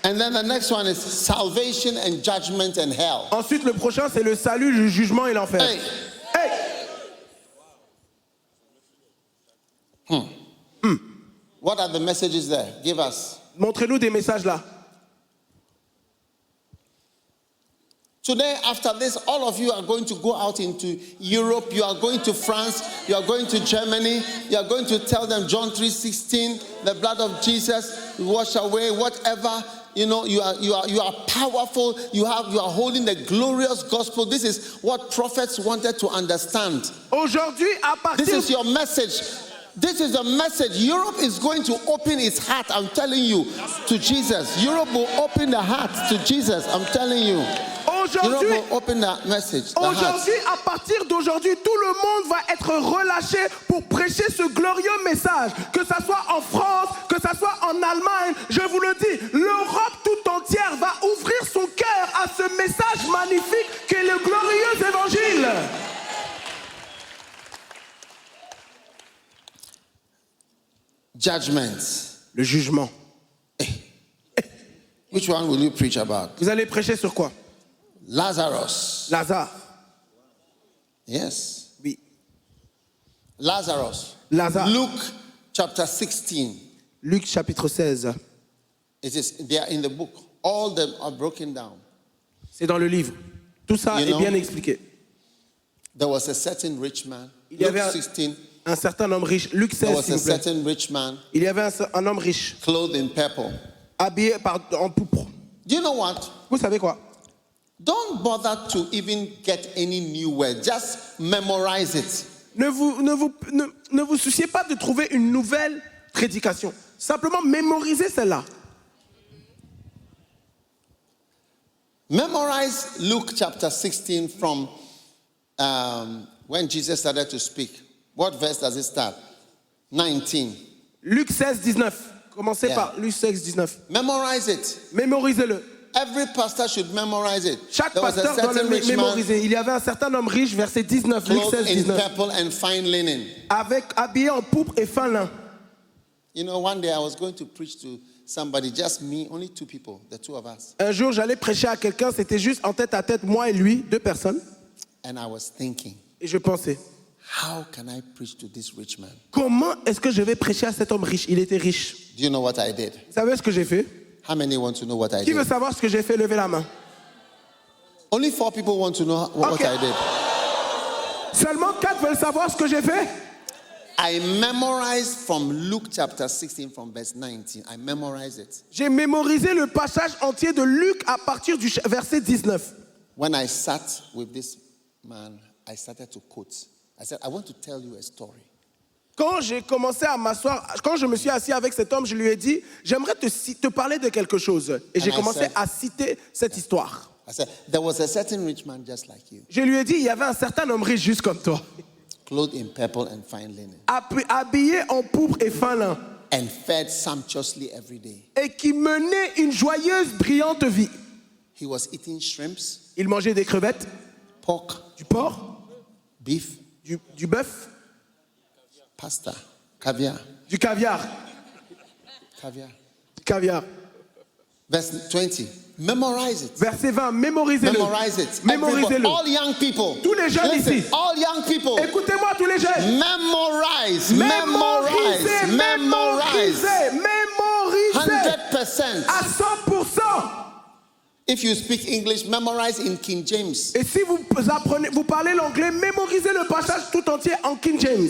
And then the next one is salvation and judgment and hell. Ensuite, le prochain, c'est le salut, le jugement et l'enfer. Hey. Hey, What are the messages there? Give us. montrez-nous des messages là. Today, after this, all of you are going to go out into Europe. You are going to France. You are going to Germany. You are going to tell them John 3:16, the blood of Jesus wash away whatever. You know, you are powerful. You are holding the glorious gospel. This is what prophets wanted to understand. Aujourd'hui, à partir... This is your message. This is the message. Europe is going to open its heart, I'm telling you, to Jesus. Europe will open the heart to Jesus, I'm telling you. Europe will open that message. Aujourd'hui, à partir d'aujourd'hui, tout le monde va être relâché pour prêcher ce glorieux message. Que ça soit en France, que ça soit en Allemagne, je vous le dis, l'Europe tout entière va ouvrir son cœur à ce message magnifique qu'est le glorieux évangile. Judgment. Le jugement. Which one will you preach about? Vous allez prêcher sur quoi? Lazarus. Lazare. Yes. Oui. Lazarus. Lazare. Luke chapter 16. Luc chapitre 16. They are in the book. All them are broken down. C'est dans le livre. Tout ça est bien expliqué. There was a certain rich man. Il y avait Luke 16. un certain homme riche. Luc There 16, was s'il a vous plaît. certain rich man Il y avait un homme riche, clothed in purple. habillé en pourpre. Do you know what? Vous savez quoi? Don't bother to even get any new word. Just memorize it. Ne vous souciez pas de trouver une nouvelle prédication. Simplement mémorisez celle-là. Memorize Luke chapter 16 from when Jesus started to speak. What verse does it start? 19. Luc 16, 19. Commencez par Luc 16, 19. Memorize it. Mémorisez-le. Every pastor should memorize it. Chaque There was a pasteur doit le certain rich man mémoriser. Il y avait un certain homme riche, verset 19, Luc 16, clothed in 19. purple and fine linen. Habillé en pourpre et fin lin. You know, one day I was going to preach to somebody, just me, only two people, the two of us. Un jour, j'allais prêcher à quelqu'un, c'était juste en tête à tête, moi et lui, deux personnes. And I was thinking, Et je pensais, how can I preach to this rich man? comment est-ce que je vais prêcher à cet homme riche? Il était riche. Do you know what I did? Vous savez ce que j'ai fait? How many want to know what I Qui veut did? savoir ce que j'ai fait? Levez la main. Only 4 people want to know what Okay. I did. Seulement 4 veulent savoir ce que j'ai fait. I memorized from Luke chapter 16 from verse 19. I memorized it. J'ai mémorisé le passage entier de Luc à partir du verset 19. When I sat with this man, I started to quote. I said, I want to tell you a story. Quand j'ai commencé à m'asseoir, quand je me suis assis avec cet homme, je lui ai dit, j'aimerais te parler de quelque chose. Et j'ai commencé à citer cette histoire. I said, there was a certain rich man just like you, Je lui ai dit, il y avait un certain homme riche juste comme toi, clothed in purple and fine linen, habillé en pourpre et fin lin, and fed sumptuously every day. et qui menait une joyeuse, brillante vie. He was eating shrimps, Il mangeait des crevettes, pork, du porc, beef, du bœuf, pasta, caviar. du caviar. Caviar. Du caviar. Verse 20. Memorize it. Verset 20, mémorisez-le. Memorize it. Mémorisez-le. All young people. Tous les jeunes Listen, ici. all young people. Écoutez-moi tous les jeunes. Memorize. Mémorisez, Memorize. mémorisez, mémorisez. 100%. À 100%. If you speak English, memorize in King James. Et si vous parlez l'anglais, mémorisez le passage tout entier en King James.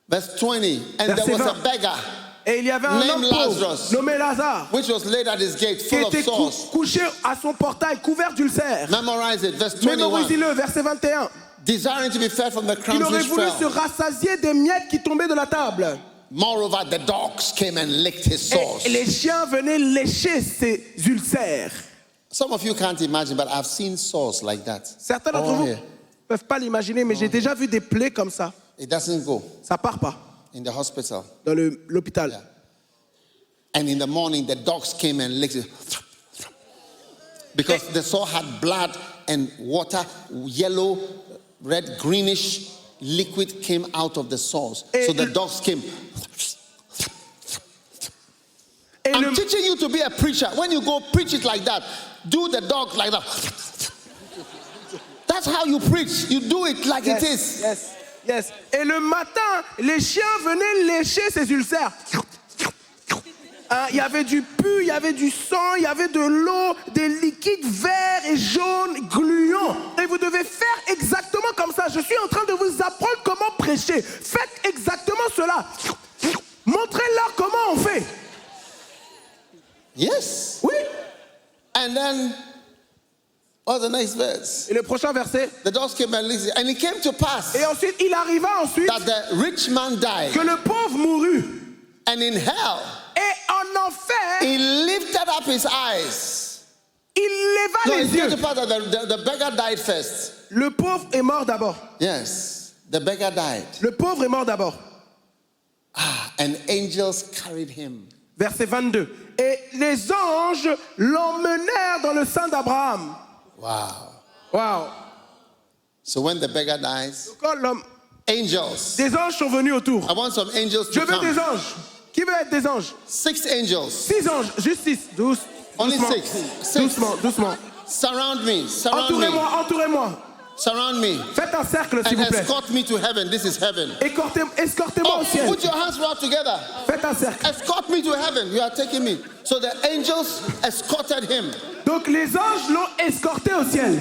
Verse 20. And Verset there was a 20. beggar Et il y avait un homme named pauvre Lazarus, nommé Lazare which was laid at his gate, qui full of était sores. couché à son portail couvert d'ulcères. Memorize it. Verse 21. Mémorisez-le, verset 21. Desiring to be fed from the Il crumbs aurait which voulu se fell. rassasier des miettes qui tombaient de la table. Moreover, the dogs came and licked his sores. Et les chiens venaient lécher ses ulcères. Some of you can't imagine, but I've seen sores like that. Certains d'entre All vous here. ne peuvent pas l'imaginer, mais j'ai déjà vu des plaies comme ça. It doesn't go Ça part pas in the hospital. dans l'hôpital. Yeah. And in the morning, the dogs came and licked it. Because the sore had blood and water, yellow, red, greenish liquid came out of the sores. So the dogs came. Et I'm teaching you to be a preacher. When you go preach it like that, do the dog like that. That's how you preach. You do it like it is. Yes, yes. Et le matin, les chiens venaient lécher ses ulcères. Il y avait du pu, il y avait du sang, il y avait de l'eau, des liquides verts et jaunes gluants. Et vous devez faire exactement comme ça. Je suis en train de vous apprendre comment prêcher. Faites exactement cela. Montrez-leur comment on fait. Yes. Oui. And then, what's the next verse? Et le prochain verset. The dogs came and listened. And it came to pass Et ensuite, il arriva ensuite that the rich man died. que le pauvre mourut. And in hell, Et en enfer, he lifted up his eyes. il leva No, les it came yeux. to pass that the beggar died first. Le pauvre est mort d'abord. Yes, the beggar died. Le pauvre est mort d'abord. And angels carried him. Verset 22. Et les anges l'emmenèrent dans le sein d'Abraham. Wow. Waouh. So when the beggar dies, Quand l'homme, angels. des anges sont venus autour. I want some angels Je to veux des come. anges. Qui veut être des anges? 6 angels. 6 anges, juste 6. Only Doucement. 6. Doucement, doucement. Surround me. Surround me. Entourez-moi, entourez-moi. Surround me. Faites un cercle, s'il And vous plaît. escort me to heaven. This is heaven. Escortez-moi au ciel. Put your hands right together. Faites un cercle. Escort me to heaven. You are taking me. So the angels escorted him. Donc les anges l'ont escorté au ciel.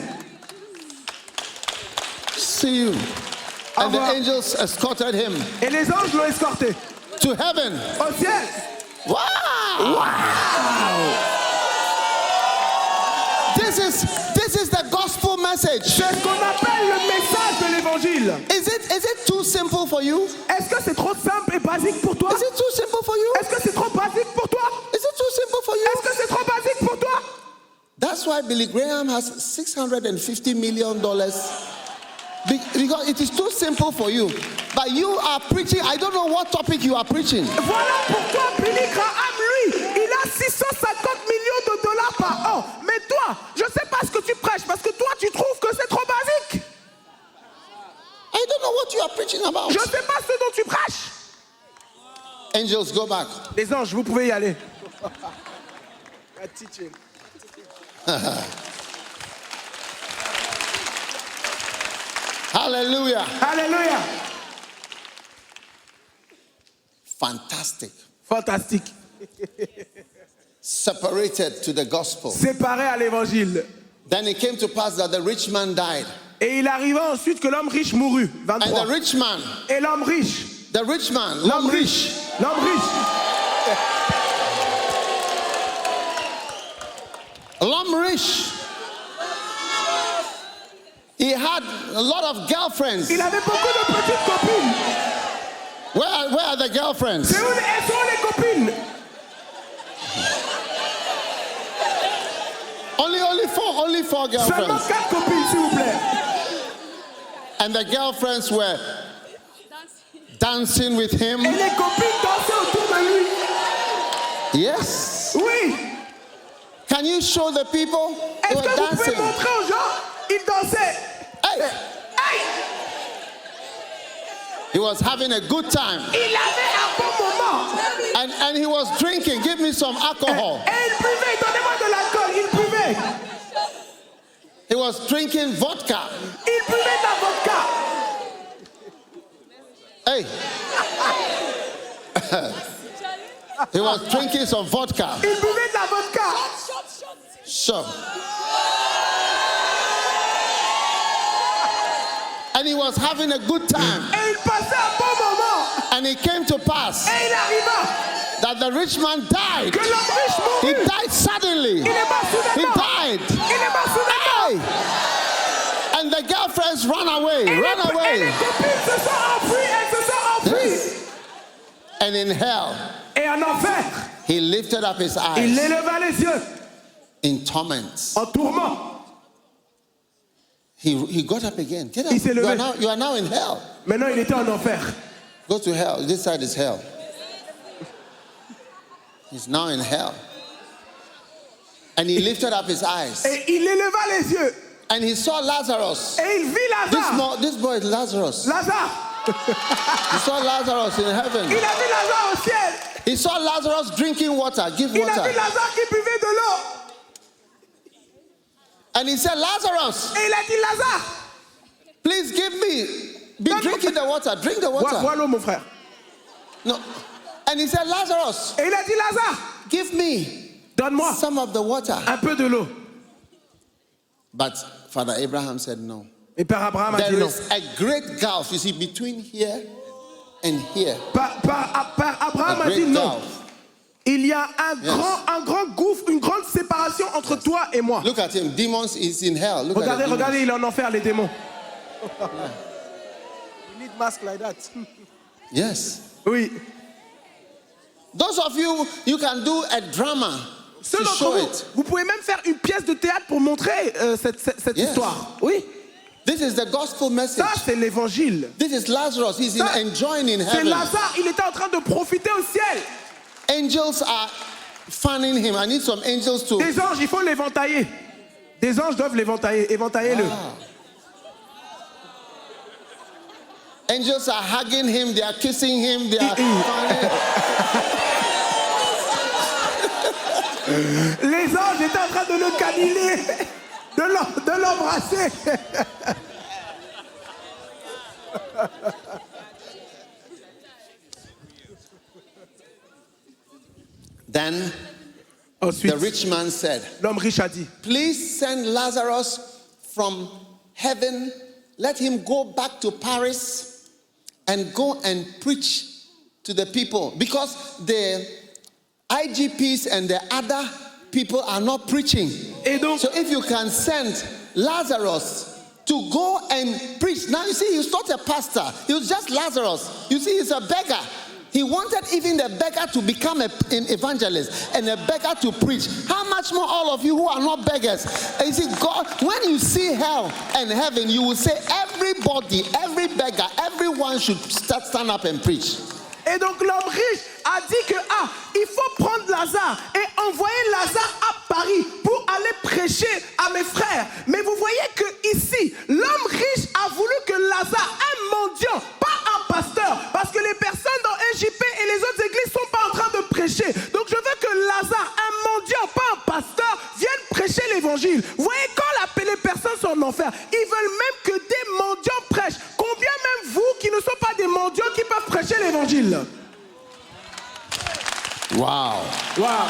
See you. Au And the revoir. angels escorted him Et les anges l'ont escorté to heaven. au ciel. Wow! This is the gospel message. C'est ce qu'on appelle le message de l'évangile. Is it too simple for you? Est-ce que c'est trop simple et basique pour toi? Is it too simple for you? Est-ce que c'est trop basique pour toi? Is it too simple for you? Est-ce que c'est trop basique pour toi? That's why Billy Graham has $650 million. Because it is too simple for you. But you are preaching, I don't know what topic you are preaching. Voilà pourquoi Billy Graham, lui, il a 650 millions de dollars par an. Mais toi, je ne sais pas ce que tu prêches parce que toi, tu trouves que c'est trop basique. I don't know what you are preaching about. Je ne sais pas ce dont tu prêches. Angels, go back. Les anges, vous pouvez y aller. Hallelujah. Alléluia. Fantastic. Fantastique. Separated to the gospel. Séparé à l'évangile. Then it came to pass that the rich man died. Et il arriva ensuite que l'homme riche mourut. And 23. the rich man, Et l'homme riche. the rich man, L'homme l'homme riche. riche, L'homme riche. l'homme riche, he had a lot of girlfriends. Il avait beaucoup de petites copines. Where are the girlfriends? C'est où elles sont les copines? Only four Seulement girlfriends. 4 copines, s'il vous plaît. And the girlfriends were dancing with him. Et les copines dansaient autour de lui. Yes. Oui. Can you show the people? They Est-ce were que vous pouvez dancing. montrer aux gens? Ils dansaient. Hey, Hey! he was having a good time. Il avait un bon moment. And he was drinking. Give me some alcohol. Et il buvait. Donnez-moi de l'alcool. Il buvait. He was drinking vodka. Il buvait de la vodka. Hey. He was drinking some vodka. Il buvait de la vodka. Sure. And he was having a good time. Et il passait un bon moment. And it came to pass Et il arriva that the rich man died. que l'homme riche He mourut. died suddenly. Il est mort He soudainement. died. Il est mort soudainement. Hey. And the girlfriends ran away. Et Ran les away. copines se sont enfuies. Elles se sont enfuies. Yes. And in hell, Et en enfer, he lifted up his il eyes éleva les yeux in torment. en tourment. He got up again. Get up. Il s'est levé. You are now in hell. Maintenant, il était en enfer. Go to hell. This side is hell. He's now in hell. And he lifted up his eyes. Et il éleva les yeux. And he saw Lazarus. Et il vit Lazare. This boy is Lazarus. Lazare. He saw Lazarus in heaven. Il a vu Lazare au ciel. He saw Lazarus drinking water. Give Il a vu water. Lazare qui buvait de l'eau. And he said, Lazarus, Et il a dit, Lazare, please give me. Be drinking the water. Drink the bois water. l'eau, mon frère. No. And he said, Lazarus, Et il a dit, Lazare, give me donne-moi some of the water. un peu de l'eau. But Father Abraham said no. Et Père Abraham a dit There non. is a great gulf, you see, between here and here. Père Abraham A a dit great non. gulf. Il y a un grand gouffre, une grande séparation entre toi et moi. Look at him. Demons is in hell. Look at him. Regardez, il est en enfer, les démons. You need mask like that. Yes. Oui. Those of you, you can do a drama Ceux to d'entre show vous, it. vous pouvez même faire une pièce de théâtre pour montrer cette Yes. histoire. Oui. This is the gospel message. Ça, c'est l'évangile. This is Lazarus. He's Ça, enjoying in C'est heaven. Lazare, il était en train de profiter au ciel. Angels are fanning him. I need some angels to. Des anges, il faut l'éventailler. Des anges doivent l'éventailler. Éventaillez-le. Angels are hugging him. They are kissing him. They are fanning. Les anges étaient en train de le câliner, de l'embrasser. Then Ensuite, the rich man said, l'homme riche a dit, please send Lazarus from heaven. Let him go back to Paris and go and preach to the people. Because the IGPs and the other people are not preaching. Et donc, So if you can send Lazarus to go and preach. Now you see, he's not a pastor. He was just Lazarus. You see, he's a beggar. He wanted even the beggar to become an evangelist and a beggar to preach. How much more all of you who are not beggars? And you see, God, when you see hell and heaven, you will say everybody, every beggar, everyone should stand up and preach. et donc l'homme riche a dit que il faut prendre Lazare et envoyer Lazare à Paris pour aller prêcher à mes frères. Mais vous voyez que ici, l'homme riche a voulu que Lazare, un mendiant, pas un pasteur, parce que les personnes dans NJP et les autres églises sont pas en train de prêcher. Donc je veux que Lazare, un mendiant, pas un pasteur, vienne prêcher l'évangile. Vous voyez, quand les personnes sont en enfer, ils veulent même que des mendiants prêchent. Combien même vous qui ne sont pas des mendiants qui peuvent prêcher l'évangile? Wow. Wow.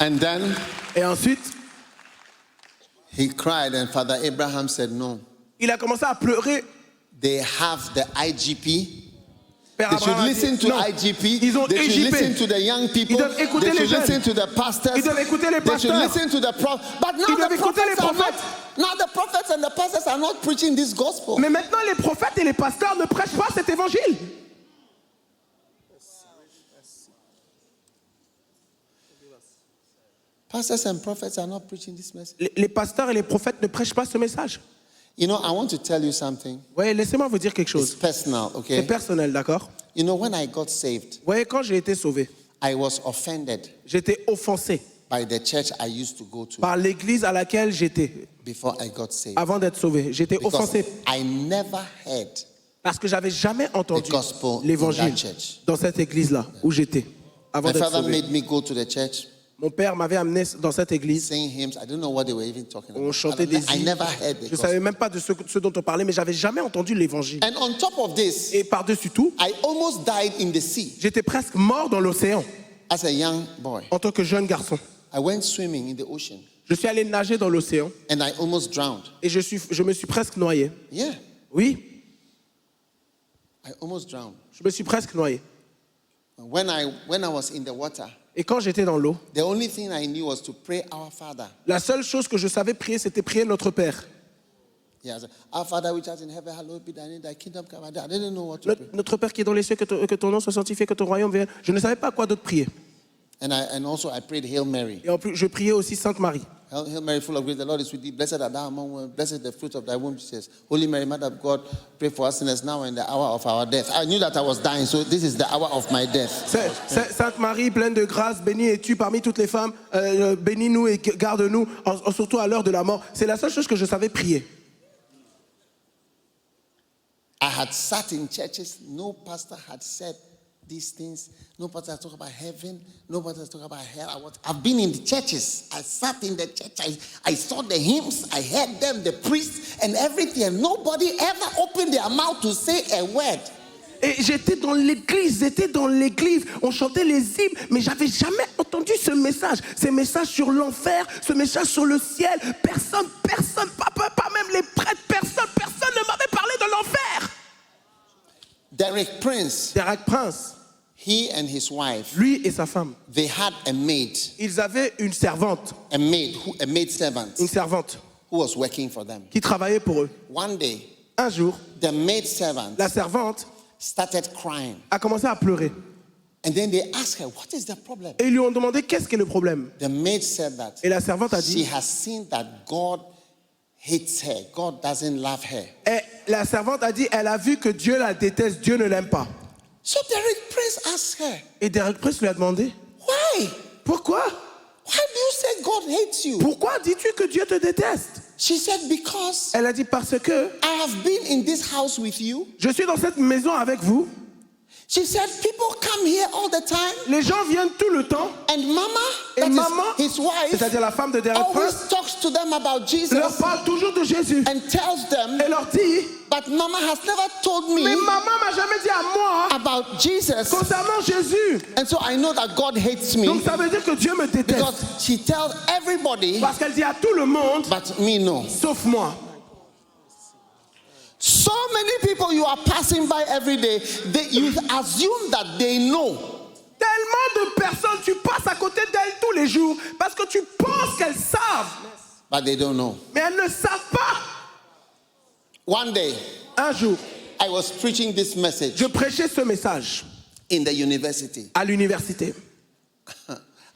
And then Et ensuite, he cried, and Father Abraham said, no. il a commencé à pleurer. They have the IGP. Père They should Abraham a dit, listen to non, IGP. ils ont They should IGP. listen to the young people. Ils doivent écouter They les should listen jeunes. to the pastors. Ils doivent écouter les They should pasteurs. listen to the prophets. But now Ils doivent the écouter les prophets are not. prophètes. Now the prophets and the pastors are not preaching this gospel. Mais maintenant, les prophètes et les pasteurs ne prêchent pas cet évangile. Pastors and prophets are not preaching this message. Les pasteurs et les prophètes ne prêchent pas ce message. You know, I want to tell you something. Ouais, laissez-moi vous dire quelque It's chose. personal, C'est okay? personnel, d'accord? You know, when I got saved, Vous voyez, quand j'ai été sauvé, I was offended j'étais offensé by the church I used to go to par l'église à laquelle j'étais before I got saved. avant d'être sauvé. J'étais Because offensé I never heard parce que j'avais jamais entendu the gospel in l'évangile that church. dans cette église-là où j'étais avant My d'être father sauvé. made me go to the church, Mon père m'avait amené dans cette église. sing hymns. I don't know what they were even talking On about. chantait des I hymnes. never heard the Je ne savais gospel. même pas de ce dont on parlait, mais j'avais jamais entendu l'évangile. And on top of this, Et par-dessus tout, I almost died in the sea j'étais presque mort dans l'océan as a young boy. en tant que jeune garçon. I went swimming in the ocean Je suis allé nager dans l'océan and I almost drowned. et je me suis presque noyé. Yeah, Oui, I almost drowned. je me suis presque noyé. When I was in the water, Et quand j'étais dans l'eau, the only thing I knew was to pray our Father. la seule chose que je savais prier, c'était prier notre Père. Yeah, I said, our Father which art in heaven, hallowed be thy name, thy kingdom come. I didn't know what to pray. Notre Père qui est dans les cieux, que ton nom soit sanctifié, que ton royaume vienne. Je ne savais pas quoi d'autre prier. And also I prayed Hail Mary. Et en plus, je priais aussi Sainte Marie. Hail Mary, full of grace, the Lord is with thee. Blessed art thou among women. Blessed is the fruit of thy womb, Jesus. Holy Mary, Mother of God, pray for us sinners now and the hour of our death. I knew that I was dying, so this is the hour of my death. Sainte Marie, pleine de grâce, bénie es-tu parmi toutes les femmes. Bénis-nous et garde-nous, surtout à l'heure de la mort. C'est la seule chose que je savais prier. I had sat in churches, no pastor had said these things. Nobody has talked about heaven. Nobody has talked about hell. I've been in the churches. I sat in the church. I saw the hymns. I heard them, the priests and everything. And nobody ever opened their mouth to say a word. Et j'étais dans l'église, on chantait les hymnes, mais j'avais jamais entendu ce message sur l'enfer, ce message sur le ciel. Personne, pas même les prêtres, personne ne m'avait parlé de l'enfer. Derek Prince, he and his wife, lui et sa femme, they had a maid. Ils avaient une servante, A maid servant, une servante who was working for them. qui travaillait pour eux. One day, Un jour, the maid servant la servante started crying. a commencé à pleurer. And then they asked her, what is the problem? Et ils lui ont demandé qu'est-ce qui est le problème. The maid said that Et la servante a she dit, has seen that God hates her. God doesn't love her. et la servante a dit, elle a vu que Dieu la déteste, Dieu ne l'aime pas. So Derek Prince asked her, Et Derek Prince lui a demandé, why? pourquoi? Why do you say God hates you? Pourquoi dis-tu que Dieu te déteste? She said, because Elle a dit, parce que I have been in this house with you. je suis dans cette maison avec vous. She said, people come here all the time. Les gens viennent tout le temps. And Mama, Et that is maman, his wife, c'est-à-dire la femme de Derek always Prince, talks to them about Jesus leur parle toujours de Jésus. and tells them, Elle leur dit, but Mama has never told mais me maman m'a jamais dit à moi about Jesus. concernant Jésus. And so I know that God hates me Donc ça veut dire que Dieu me déteste. because she tells everybody, Parce qu'elle dit à tout le monde, but me no. sauf moi. So many people you are passing by every day, you assume that they know. Tellement de personnes, tu passes à côté d'elles tous les jours parce que tu penses qu'elles savent. But they don't know. Mais elles ne savent pas. One day, Un jour, I was preaching this message je prêchais ce message in the university. à l'université.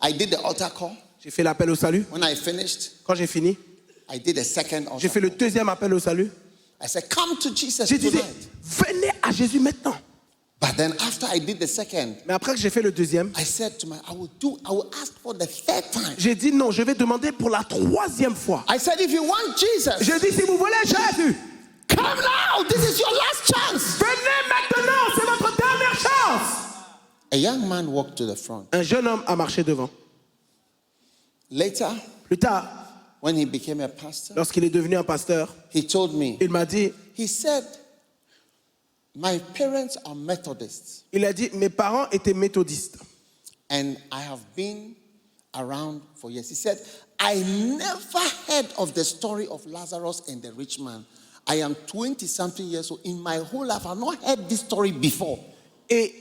I did the altar call. J'ai fait l'appel au salut. When I finished, Quand j'ai fini, I did a second altar j'ai fait le call. deuxième appel au salut. I said, come to Jesus J'ai dit, tonight. venez à Jésus maintenant. But then after I did the second, Mais après que j'ai fait le deuxième, I said to I will ask for the third time. j'ai dit non, je vais demander pour la troisième fois. I said, if you want Jesus, J'ai dit, si vous voulez Jésus, come now. This is your last chance. venez maintenant, c'est votre dernière chance. A young man walked to the front. Un jeune homme a marché devant. Later, Plus tard, when he became a pastor, lorsqu'il est devenu un pasteur, he told me, il m'a dit, he said, my parents are Methodists il a dit, mes parents étaient méthodistes. and I have been around for years. He said, I never heard of the story of Lazarus and the rich man. I am 20-something years old. In my whole life, I've not heard this story before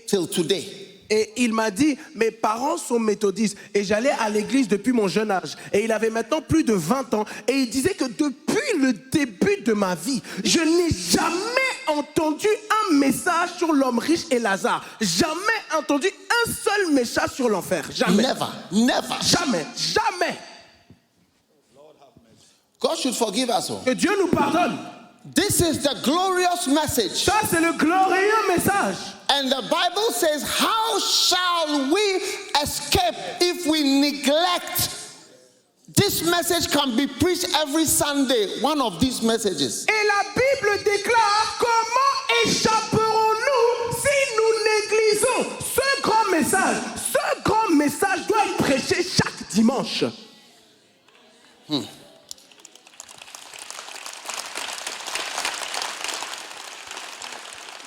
till today. Et il m'a dit, mes parents sont méthodistes et j'allais à l'église depuis mon jeune âge. Et il avait maintenant plus de 20 ans. Et il disait que depuis le début de ma vie, je n'ai jamais entendu un message sur l'homme riche et Lazare. Jamais entendu un seul message sur l'enfer. Jamais. Never. Jamais. Jamais. God should forgive us all. Que Dieu nous pardonne. This is the glorious message. Ça, c'est le glorieux message. And the Bible says, how shall we escape if we neglect? This message can be preached every Sunday, one of these messages. Et la Bible déclare comment échapperons-nous si nous négligeons ce grand message. Ce grand message doit être prêché chaque dimanche.